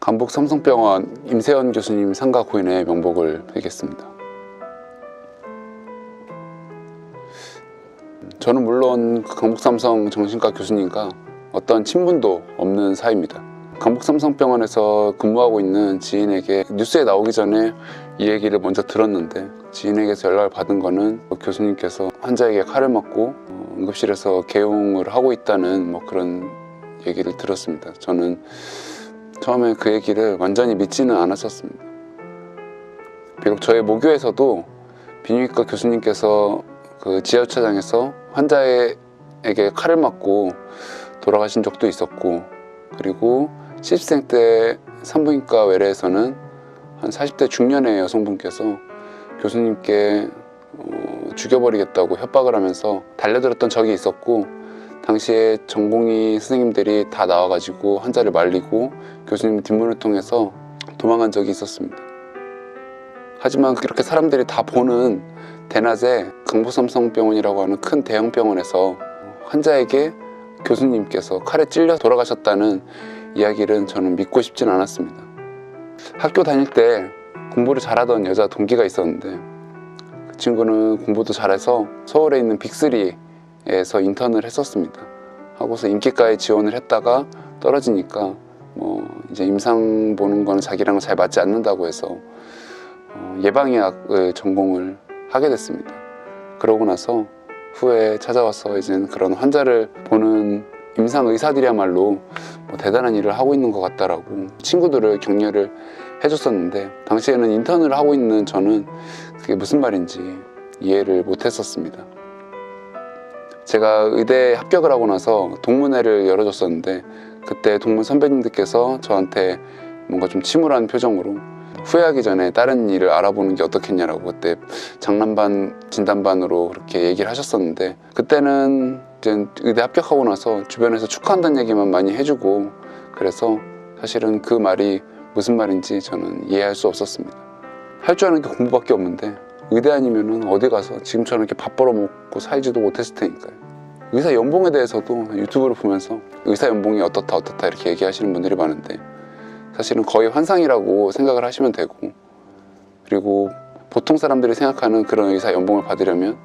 강북 삼성병원 임세현 교수님 상가 고인의 명복을 빌겠습니다. 저는 물론 강북 삼성 정신과 교수님과 어떤 친분도 없는 사이입니다. 강북 삼성병원에서 근무하고 있는 지인에게 뉴스에 나오기 전에 이 얘기를 먼저 들었는데, 지인에게서 연락을 받은 거는 교수님께서 환자에게 칼을 맞고 응급실에서 개용을 하고 있다는 그런 얘기를 들었습니다. 저는 처음에 그 얘기를 완전히 믿지는 않았었습니다. 비록 저희 모교에서도 비뇨기과 교수님께서 그 지하주차장에서 환자에게 칼을 맞고 돌아가신 적도 있었고, 그리고 실습생 때 산부인과 외래에서는 한 40대 중년의 여성분께서 교수님께 죽여버리겠다고 협박을 하면서 달려들었던 적이 있었고, 당시에 전공의 선생님들이 다 나와가지고 환자를 말리고 교수님 뒷문을 통해서 도망간 적이 있었습니다. 하지만 그렇게 사람들이 다 보는 대낮에 강북삼성병원이라고 하는 큰 대형 병원에서 환자에게 교수님께서 칼에 찔려 돌아가셨다는 이야기를 저는 믿고 싶진 않았습니다. 학교 다닐 때 공부를 잘하던 여자 동기가 있었는데, 그 친구는 공부도 잘해서 서울에 있는 빅3에서 인턴을 했었습니다. 하고서 인기과에 지원을 했다가 떨어지니까 이제 임상 보는 거는 자기랑 잘 맞지 않는다고 해서 예방의학을 전공을 하게 됐습니다. 그러고 나서 후에 찾아와서 이제 그런 환자를 보는 임상 의사들이야말로 대단한 일을 하고 있는 것 같다라고 친구들을 격려를 해줬었는데, 당시에는 인턴을 하고 있는 저는 그게 무슨 말인지 이해를 못했었습니다. 제가 의대에 합격을 하고 나서 동문회를 열어줬었는데, 그때 동문 선배님들께서 저한테 뭔가 좀 침울한 표정으로 후회하기 전에 다른 일을 알아보는 게 어떻겠냐라고 그때 장난반 진단반으로 그렇게 얘기를 하셨었는데, 그때는 이제 의대 합격하고 나서 주변에서 축하한다는 얘기만 많이 해주고, 그래서 사실은 그 말이 무슨 말인지 저는 이해할 수 없었습니다. 할 줄 아는 게 공부밖에 없는데 의대 아니면은 어디 가서 지금처럼 이렇게 밥 벌어먹고 살지도 못했을 테니까요. 의사 연봉에 대해서도 유튜브를 보면서 의사 연봉이 어떻다 이렇게 얘기하시는 분들이 많은데, 사실은 거의 환상이라고 생각을 하시면 되고, 그리고 보통 사람들이 생각하는 그런 의사 연봉을 받으려면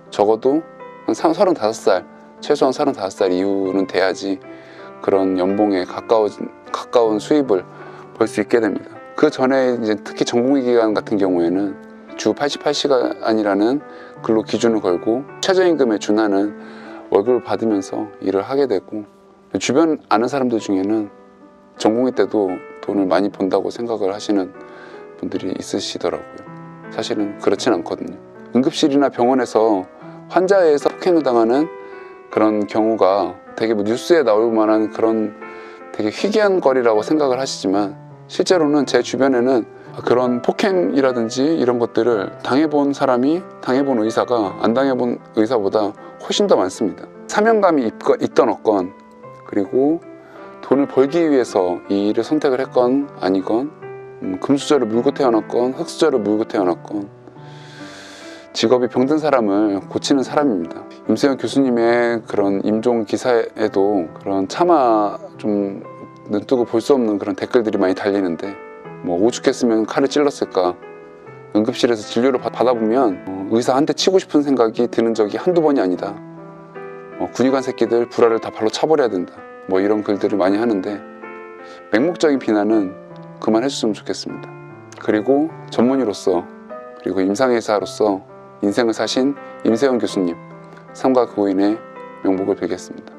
적어도 한 35살, 최소한 35살 이후는 돼야지 그런 연봉에 가까운 수입을 벌 수 있게 됩니다. 그 전에 이제 특히 전공의 기간 같은 경우에는 주 88시간이라는 근로 기준을 걸고 최저임금에 준하는 월급을 받으면서 일을 하게 되고, 주변 아는 사람들 중에는 전공의 때도 돈을 많이 번다고 생각을 하시는 분들이 있으시더라고요. 사실은 그렇진 않거든요. 응급실이나 병원에서 환자에 의해서 폭행을 당하는 그런 경우가 되게 뉴스에 나올 만한 그런 되게 희귀한 거리라고 생각을 하시지만, 실제로는 제 주변에는 그런 폭행이라든지 이런 것들을 당해본 사람이 당해본 의사가 안 당해본 의사보다 훨씬 더 많습니다. 사명감이 있건 없건, 그리고 돈을 벌기 위해서 이 일을 선택을 했건 아니건, 금수저를 물고 태어났건 흙수저를 물고 태어났건, 직업이 병든 사람을 고치는 사람입니다. 임세현 교수님의 그런 임종 기사에도 그런 차마 좀 눈뜨고 볼 수 없는 그런 댓글들이 많이 달리는데, 오죽했으면 칼을 찔렀을까, 응급실에서 진료를 받아보면 의사 한 대 치고 싶은 생각이 드는 적이 한두 번이 아니다, 군의관 새끼들 불알을 다 발로 차버려야 된다, 이런 글들을 많이 하는데, 맹목적인 비난은 그만해줬으면 좋겠습니다. 그리고 전문의로서, 그리고 임상의사로서 인생을 사신 임세현 교수님, 삼가 고인의 명복을 빌겠습니다.